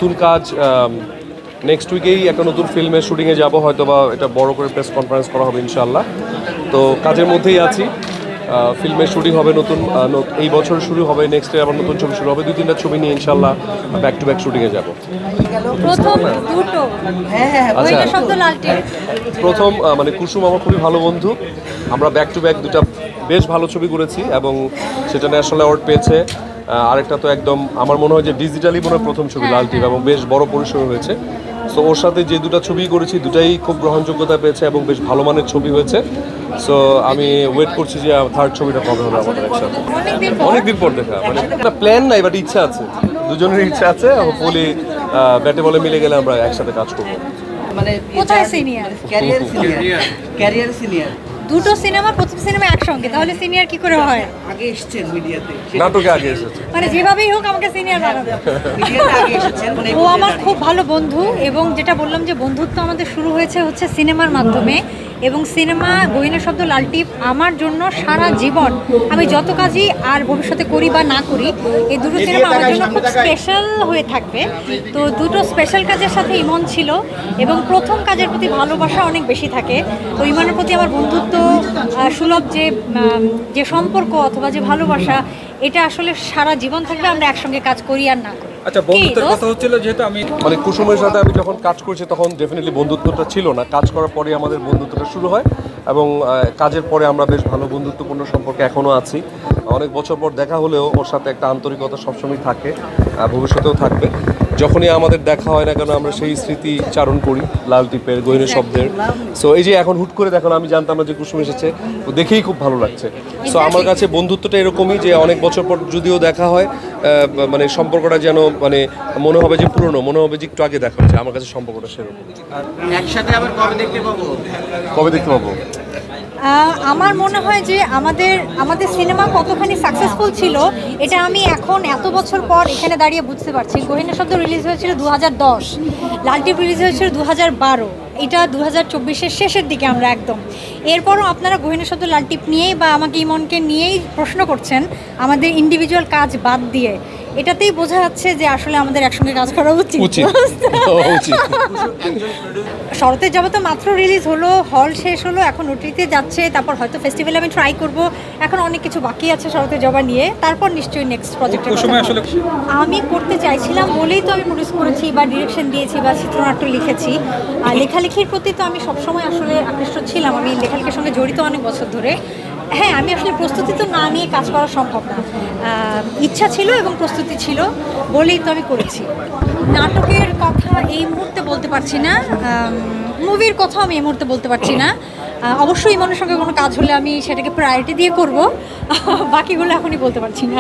নতুন কাজ নেক্সট উইকেই একটা নতুন ফিল্মের শুটিংয়ে যাব, হয়তো বা এটা বড় করে প্রেস কনফারেন্স করা হবে ইনশাআল্লাহ। তো কাজের মধ্যেই আছি। ফিল্মের শুটিং হবে নতুন, এই বছর শুরু হবে, নেক্সট ইয়ার আবার নতুন ছবি শুরু হবে। 2-3টা ছবি নিয়ে ইনশাআল্লাহ ব্যাক টু ব্যাক শুটিংয়ে যাব। প্রথম মানে কুসুম আমার খুবই ভালো বন্ধু। আমরা ব্যাক টু ব্যাক দুটা বেশ ভালো ছবি করেছি এবং সেটা ন্যাশনাল অ্যাওয়ার্ড পেয়েছে। আরেকটা তো একদম আমার মনে হয় যে ডিজিটালি মনে হয় প্রথম ছবি লাল টিপ, এবং বেশ বড় পরিসরে হয়েছে। সো ওর সাথে যে দুটা ছবি করেছি দুটাই খুব গ্রহণযোগ্যতা পেয়েছে এবং বেশ ভালো মানের ছবি হয়েছে। সো আমি ওয়েট করছি যে থার্ড ছবিটা কবে হবে আমাদের একসাথে। অনেকদিন পর দেখা, মানে একটা প্ল্যান নাই, বাট ইচ্ছা আছে, দুজনের ইচ্ছা আছে। হোপফুলি ব্যাটে বলে মিলে গেলে আমরা একসাথে কাজ করবো। মানে কোথায় সিনিয়র, ক্যারিয়ার সিনিয়র দুটো সিনেমা, প্রথম সিনেমা একসঙ্গে, তাহলে সিনিয়র কি করে হয়? আগে এসেছেন মিডিয়াতে, নাটকে আগে এসেছে, মানে যেভাবেই হোক আমাকে সিনিয়র বানাবে। মিডিয়াতে আগে এসেছেন, ও আমার খুব ভালো বন্ধু, এবং যেটা বললাম যে বন্ধুত্ব আমাদের শুরু হচ্ছে সিনেমার মাধ্যমে। এবং সিনেমা গহীনের শব্দ লাল টিপ আমার জন্য সারা জীবন, আমি যত কাজই আর ভবিষ্যতে করি বা না করি, এই দুটো সিনেমা আমার জন্য খুব স্পেশাল হয়ে থাকবে। তো দুটো স্পেশাল কাজের সাথে ইমন ছিল, এবং প্রথম কাজের প্রতি ভালোবাসা অনেক বেশি থাকে। তো ইমনের প্রতি আমার বন্ধুত্ব সুলভ যে সম্পর্ক অথবা যে ভালোবাসা, এটা আসলে সারা জীবন থাকবে, আমরা একসঙ্গে কাজ করি আর না করি। আচ্ছা, বন্ধুত্বের কথা হচ্ছিল, যেহেতু আমি মানে কুসুমের সাথে আমি যখন কাজ করছি তখন ডেফিনেটলি বন্ধুত্বটা ছিল না। কাজ করার পরে আমাদের বন্ধুত্বটা শুরু হয়, এবং কাজের পরে আমরা বেশ ভালো বন্ধুত্বপূর্ণ সম্পর্কে এখনও আছি। অনেক বছর পর দেখা হলেও ওর সাথে একটা আন্তরিকতা সবসময় থাকে, ভবিষ্যতেও থাকবে। যখনই আমাদের দেখা হয় না কেন আমরা সেই স্মৃতি চারণ করি লাল টিপের, গহীনের শব্দের। সো এই যে এখন হুট করে দেখো, আমি জানতাম না যে কুসুম এসেছে, তো দেখেই খুব ভালো লাগছে। সো আমার কাছে বন্ধুত্বটা এরকমই, যে অনেক বছর পর যদিও দেখা হয়, মানে সম্পর্কটা যেন মানে মনে হবে যে পুরনো, মনে হবে যে একটু আগে দেখা হচ্ছে। আমার কাছে সম্পর্কটা সেরকম। একসাথে আবার কবে দেখতে পাবো? আমার মনে হয় যে আমাদের সিনেমা কতখানি সাকসেসফুল ছিল, এটা আমি এখন এত বছর পর এখানে দাঁড়িয়ে বুঝতে পারছি। গহীনের শব্দ রিলিজ হয়েছিল 2010, লাল টিপ রিলিজ হয়েছিল 2012, এটা 2024-এর শেষের দিকে আমরা একদম। এরপরও আপনারা গহীনের শব্দ লাল টিপ নিয়েই বা আমাকে ইমনকে নিয়েই প্রশ্ন করছেন, আমাদের ইন্ডিভিজুয়াল কাজ বাদ দিয়ে। এটাতেই বোঝা যাচ্ছে যে আসলে আমাদের একসঙ্গে কাজ করা উচিত। শরতের জবা তো মাত্র রিলিজ হলো, হল শেষ হলো, এখন ওটিতে যাচ্ছে, তারপর হয়তো ফেস্টিভ্যালে আমি ট্রাই করব। এখন অনেক কিছু বাকি আছে শরতের জবা নিয়ে, তারপর নিশ্চয়ই নেক্সট প্রজেক্টের আমি করতে চাইছিলাম বলেই তো আমি প্রডিউস করেছি বা ডিরেকশন দিয়েছি বা চিত্রনাট্য লিখেছি। আর লেখালেখির প্রতি তো আমি সবসময় আসলে আকৃষ্ট ছিলাম, আমি লেখালেখির সঙ্গে জড়িত অনেক বছর ধরে। হ্যাঁ, আমি আসলে প্রস্তুতি তো না নিয়ে কাজ করা সম্ভব না, ইচ্ছা ছিল এবং প্রস্তুতি ছিল বলেই তো আমি করেছি। নাটকের কথা এই মুহূর্তে বলতে পারছি না, মুভির কথাও আমি এই মুহূর্তে বলতে পারছি না। অবশ্যই ইমনের সঙ্গে কোনো কাজ হলে আমি সেটাকে প্রায়োরিটি দিয়ে করব, বাকিগুলো এখনই বলতে পারছি না।